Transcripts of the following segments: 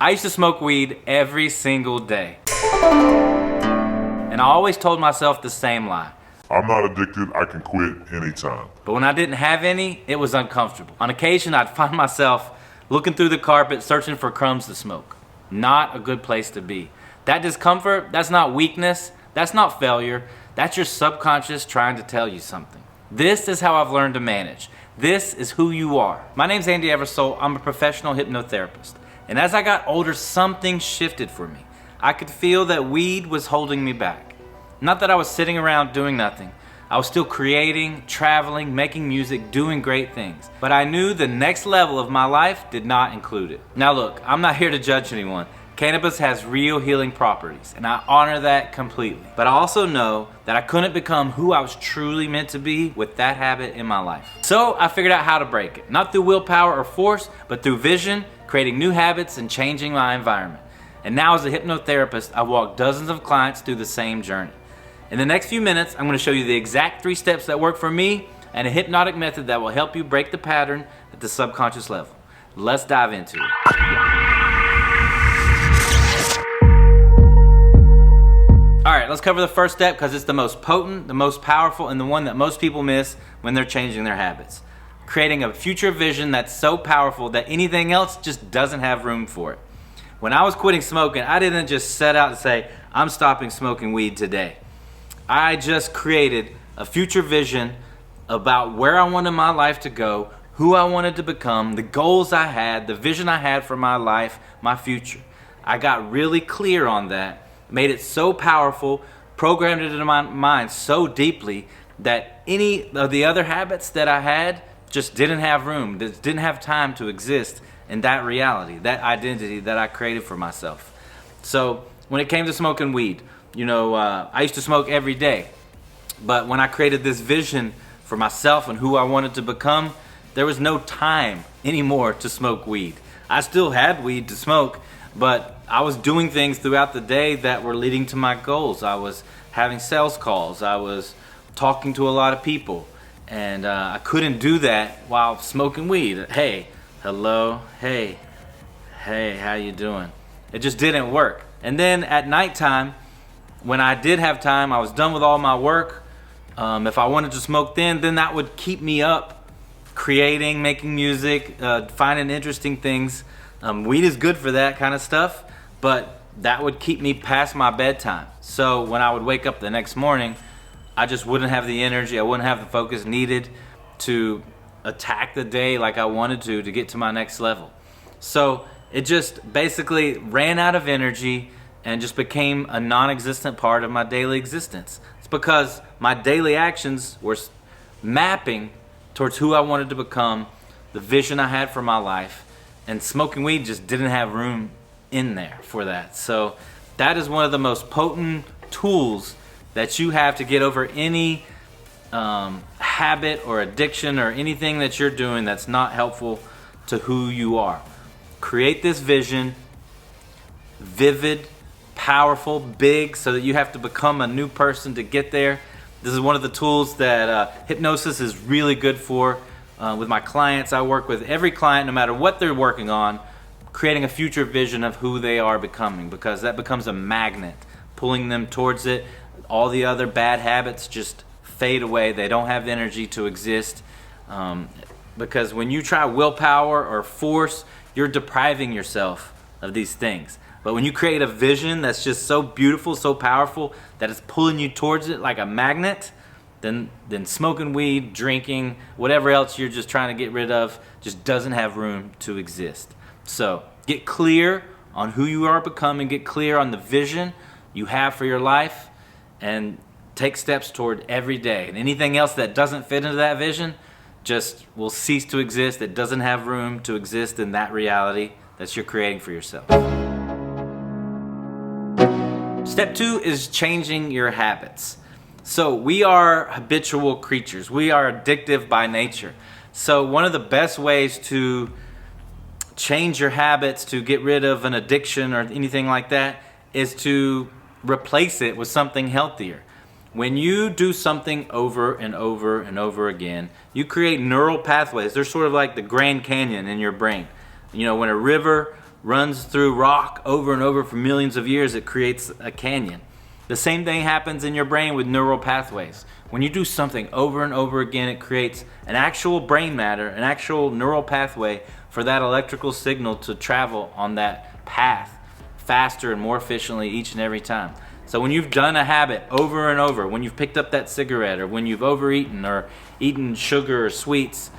I used to smoke weed every single day. And I always told myself the same lie. I'm not addicted, I can quit anytime. But when I didn't have any, it was uncomfortable. On occasion, I'd find myself looking through the carpet, searching for crumbs to smoke. Not a good place to be. That discomfort, that's not weakness, that's not failure, that's your subconscious trying to tell you something. This is how I've learned to manage. This is who you are. My name's Andy Eversole. I'm a professional hypnotherapist. And as I got older, something shifted for me. I could feel that weed was holding me back. Not that I was sitting around doing nothing. I was still creating, traveling, making music, doing great things. But I knew the next level of my life did not include it. Now look, I'm not here to judge anyone. Cannabis has real healing properties, and I honor that completely. But I also know that I couldn't become who I was truly meant to be with that habit in my life. So I figured out how to break it. Not through willpower or force, but through vision, creating new habits, and changing my environment. And now as a hypnotherapist, I walk dozens of clients through the same journey. In the next few minutes, I'm going to show you the exact 3 steps that work for me and a hypnotic method that will help you break the pattern at the subconscious level. Let's dive into it. All right, let's cover the first step because it's the most potent, the most powerful, and the one that most people miss when they're changing their habits. Creating a future vision that's so powerful that anything else just doesn't have room for it. When I was quitting smoking, I didn't just set out and say, I'm stopping smoking weed today. I just created a future vision about where I wanted my life to go, who I wanted to become, the goals I had, the vision I had for my life, my future. I got really clear on that, made it so powerful, programmed it into my mind so deeply that any of the other habits that I had just didn't have room, didn't have time to exist in that reality, that identity that I created for myself. So when it came to smoking weed, I used to smoke every day. But when I created this vision for myself and who I wanted to become, there was no time anymore to smoke weed. I still had weed to smoke, but I was doing things throughout the day that were leading to my goals. I was having sales calls. I was talking to a lot of people. And I couldn't do that while smoking weed. Hey, hello, hey, how you doing? It just didn't work. And then at nighttime, when I did have time, I was done with all my work. If I wanted to smoke then that would keep me up, creating, making music, finding interesting things. Weed is good for that kind of stuff, but that would keep me past my bedtime. So when I would wake up the next morning, I just wouldn't have the energy, I wouldn't have the focus needed to attack the day like I wanted to get to my next level. So it just basically ran out of energy and just became a non-existent part of my daily existence. It's because my daily actions were mapping towards who I wanted to become, the vision I had for my life, and smoking weed just didn't have room in there for that. So that is one of the most potent tools that you have to get over any habit or addiction or anything that you're doing that's not helpful to who you are. Create this vision, vivid, powerful, big, so that you have to become a new person to get there. This is one of the tools that hypnosis is really good for. With my clients, I work with every client, no matter what they're working on, creating a future vision of who they are becoming, because that becomes a magnet, pulling them towards it. All the other bad habits just fade away. They don't have energy to exist. Because when you try willpower or force, you're depriving yourself of these things. But when you create a vision that's just so beautiful, so powerful, that it's pulling you towards it like a magnet, then smoking weed, drinking, whatever else you're just trying to get rid of just doesn't have room to exist. So get clear on who you are becoming, get clear on the vision you have for your life, and take steps toward every day. And anything else that doesn't fit into that vision just will cease to exist. It doesn't have room to exist in that reality that you're creating for yourself. Step 2 is changing your habits. So we are habitual creatures. We are addictive by nature. So one of the best ways to change your habits, to get rid of an addiction or anything like that, is to replace it with something healthier. When you do something over and over and over again, you create neural pathways. They're sort of like the Grand Canyon in your brain. When a river runs through rock over and over for millions of years, it creates a canyon. The same thing happens in your brain with neural pathways. When you do something over and over again, it creates an actual brain matter, an actual neural pathway for that electrical signal to travel on that path faster and more efficiently each and every time. So when you've done a habit over and over, when you've picked up that cigarette, or when you've overeaten or eaten sugar or sweets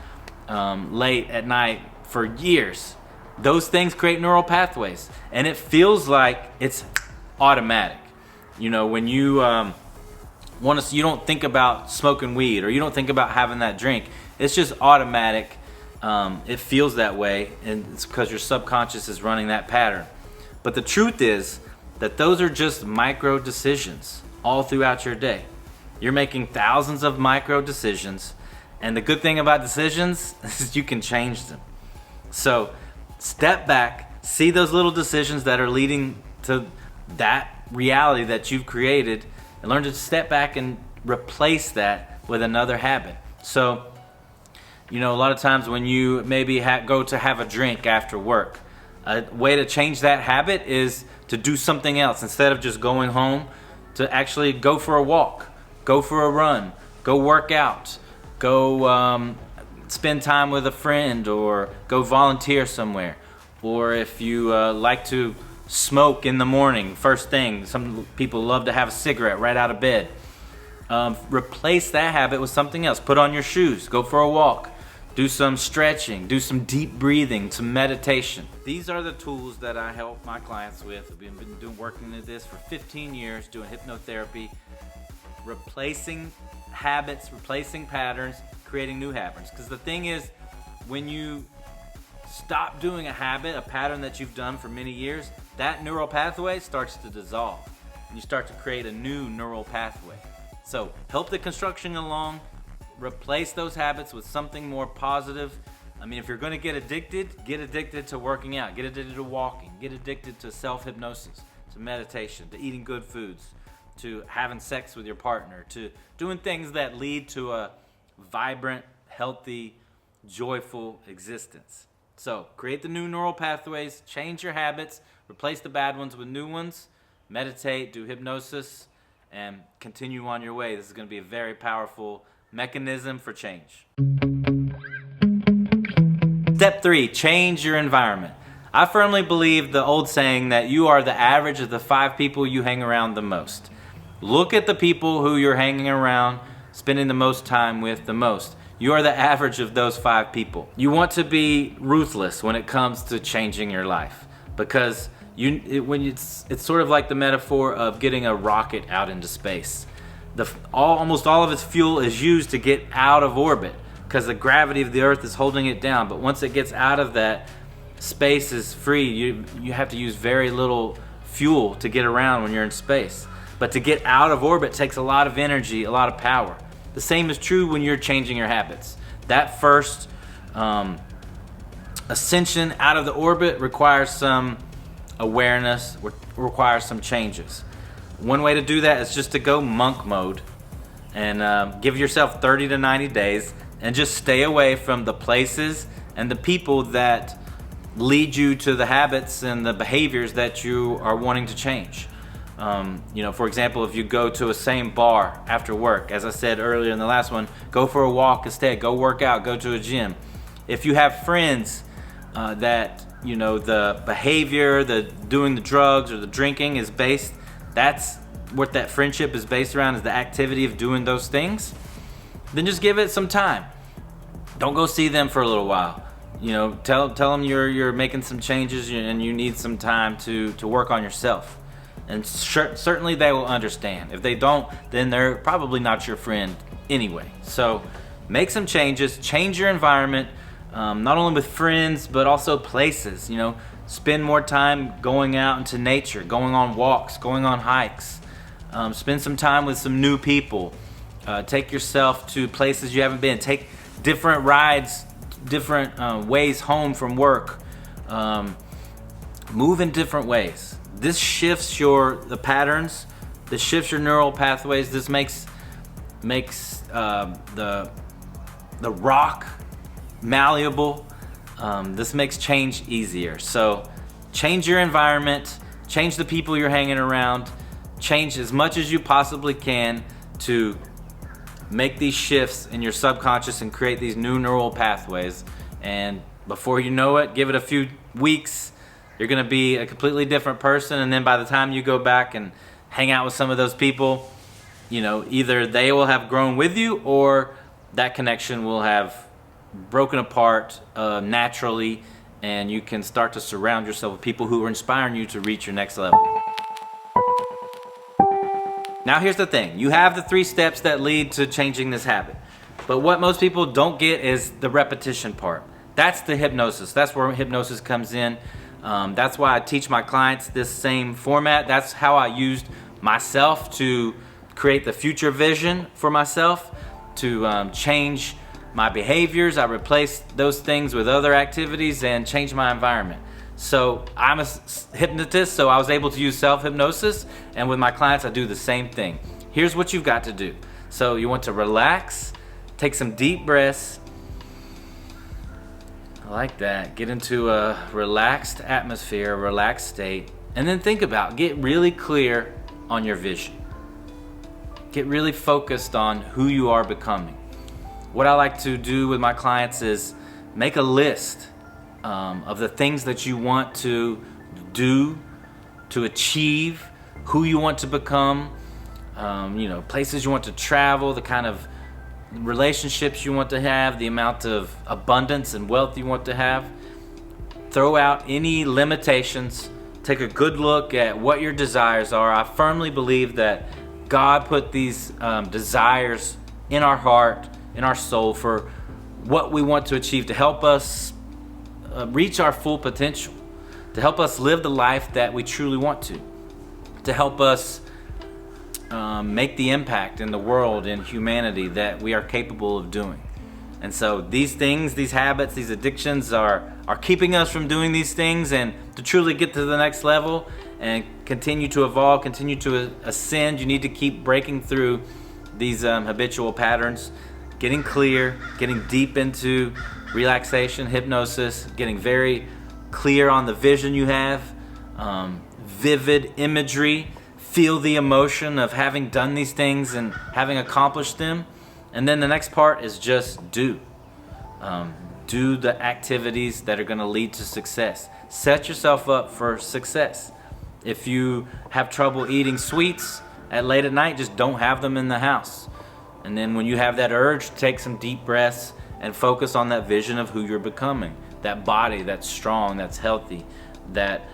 late at night for years, those things create neural pathways, and it feels like it's automatic. You know, when you you don't think about smoking weed, or you don't think about having that drink. It's just automatic. It feels that way, and it's because your subconscious is running that pattern. But the truth is that those are just micro decisions all throughout your day. You're making thousands of micro decisions, and the good thing about decisions is you can change them. So step back, see those little decisions that are leading to that reality that you've created, and learn to step back and replace that with another habit. So, you know, a lot of times when you maybe go to have a drink after work, a way to change that habit is to do something else. Instead of just going home, to actually go for a walk, go for a run, go work out, go spend time with a friend, or go volunteer somewhere. Or if you like to smoke in the morning, first thing, some people love to have a cigarette right out of bed. Replace that habit with something else. Put on your shoes, go for a walk, do some stretching, do some deep breathing, some meditation. These are the tools that I help my clients with. I've been working at this for 15 years, doing hypnotherapy, replacing habits, replacing patterns, creating new habits. Because the thing is, when you stop doing a habit, a pattern that you've done for many years, that neural pathway starts to dissolve, and you start to create a new neural pathway. So help the construction along, replace those habits with something more positive. I mean, if you're going to get addicted to working out, get addicted to walking, get addicted to self-hypnosis, to meditation, to eating good foods, to having sex with your partner, to doing things that lead to a vibrant, healthy, joyful existence. So create the new neural pathways, change your habits, replace the bad ones with new ones, meditate, do hypnosis, and continue on your way. This is going to be a very powerful mechanism for change. Step 3, change your environment. I firmly believe the old saying that you are the average of the 5 people you hang around the most. Look at the people who you're hanging around, spending the most time with the most. You are the average of those 5 people. You want to be ruthless when it comes to changing your life, because it's sort of like the metaphor of getting a rocket out into space. Almost all of its fuel is used to get out of orbit because the gravity of the Earth is holding it down. But once it gets out of that, space is free. You have to use very little fuel to get around when you're in space. But to get out of orbit takes a lot of energy, a lot of power. The same is true when you're changing your habits. That first ascension out of the orbit requires some awareness, requires some changes. One way to do that is just to go monk mode and give yourself 30 to 90 days and just stay away from the places and the people that lead you to the habits and the behaviors that you are wanting to change. For example, if you go to a same bar after work, as I said earlier in the last one, go for a walk instead, go work out, go to a gym. If you have friends that, the behavior, the doing the drugs or the drinking is based, that's what that friendship is based around, is the activity of doing those things, then just give it some time. Don't go see them for a little while. Tell them you're making some changes and you need some time to work on yourself. And certainly they will understand. If they don't, then they're probably not your friend anyway. So make some changes, change your environment, not only with friends, but also places. Spend more time going out into nature, going on walks, going on hikes. Spend some time with some new people. Take yourself to places you haven't been. Take different rides, different ways home from work. Move in different ways. This shifts the patterns. This shifts your neural pathways. This makes the rock malleable. This makes change easier. So change your environment, change the people you're hanging around, change as much as you possibly can to make these shifts in your subconscious and create these new neural pathways. And before you know it, give it a few weeks, you're gonna be a completely different person. And then by the time you go back and hang out with some of those people, you know, either they will have grown with you or that connection will have broken apart naturally, and you can start to surround yourself with people who are inspiring you to reach your next level. Now here's the thing, you have the 3 steps that lead to changing this habit, but what most people don't get is the repetition part. That's the hypnosis. That's where hypnosis comes in. That's why I teach my clients this same format. That's how I used myself to create the future vision for myself, to change my behaviors. I replaced those things with other activities and changed my environment. So I'm a hypnotist, so I was able to use self-hypnosis, and with my clients I do the same thing. Here's what you've got to do. So you want to relax, take some deep breaths. I like that. Get into a relaxed atmosphere, a relaxed state, and then think about, get really clear on your vision. Get really focused on who you are becoming. What I like to do with my clients is make a list of the things that you want to do, to achieve, who you want to become, places you want to travel, the kind of relationships you want to have, the amount of abundance and wealth you want to have. Throw out any limitations. Take a good look at what your desires are. I firmly believe that God put these desires in our heart, in our soul, for what we want to achieve, to help us reach our full potential, to help us live the life that we truly want to help us make the impact in the world, in humanity, that we are capable of doing. And so these things, these habits, these addictions are keeping us from doing these things, and to truly get to the next level and continue to evolve, continue to ascend, you need to keep breaking through these habitual patterns, getting clear, getting deep into relaxation, hypnosis, getting very clear on the vision you have, vivid imagery, feel the emotion of having done these things and having accomplished them. And then the next part is just do. Do the activities that are going to lead to success. Set yourself up for success. If you have trouble eating sweets late at night, just don't have them in the house. And then when you have that urge, take some deep breaths and focus on that vision of who you're becoming. That body that's strong, that's healthy, that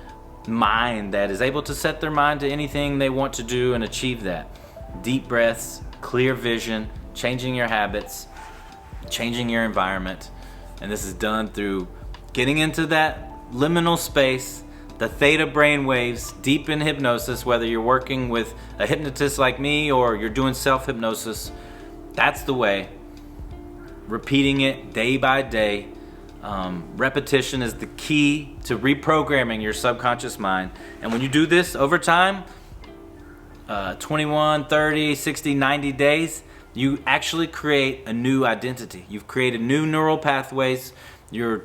mind that is able to set their mind to anything they want to do and achieve that. Deep breaths, clear vision, changing your habits, changing your environment. And this is done through getting into that liminal space, the theta brain waves, deep in hypnosis, whether you're working with a hypnotist like me or you're doing self-hypnosis. That's the way. Repeating it day by day. Repetition is the key to reprogramming your subconscious mind. And when you do this over time, 21, 30, 60, 90 days, you actually create a new identity. You've created new neural pathways. You're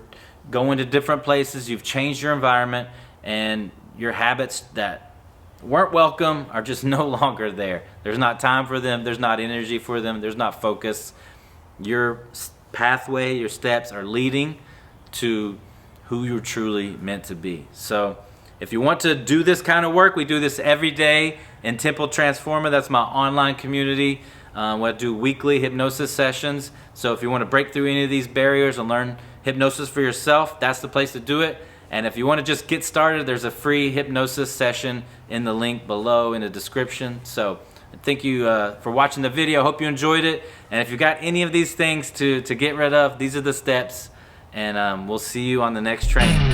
going to different places. You've changed your environment, and your habits that weren't welcome are just no longer there. There's not time for them. There's not energy for them. There's not focus. Your pathway, your steps are leading to who you're truly meant to be. So if you want to do this kind of work, we do this every day in Temple Transforma. That's my online community. I do weekly hypnosis sessions. So if you want to break through any of these barriers and learn hypnosis for yourself, that's the place to do it. And if you want to just get started, there's a free hypnosis session in the link below in the description. So thank you for watching the video. Hope you enjoyed it. And if you got any of these things to get rid of, these are the steps. And we'll see you on the next training.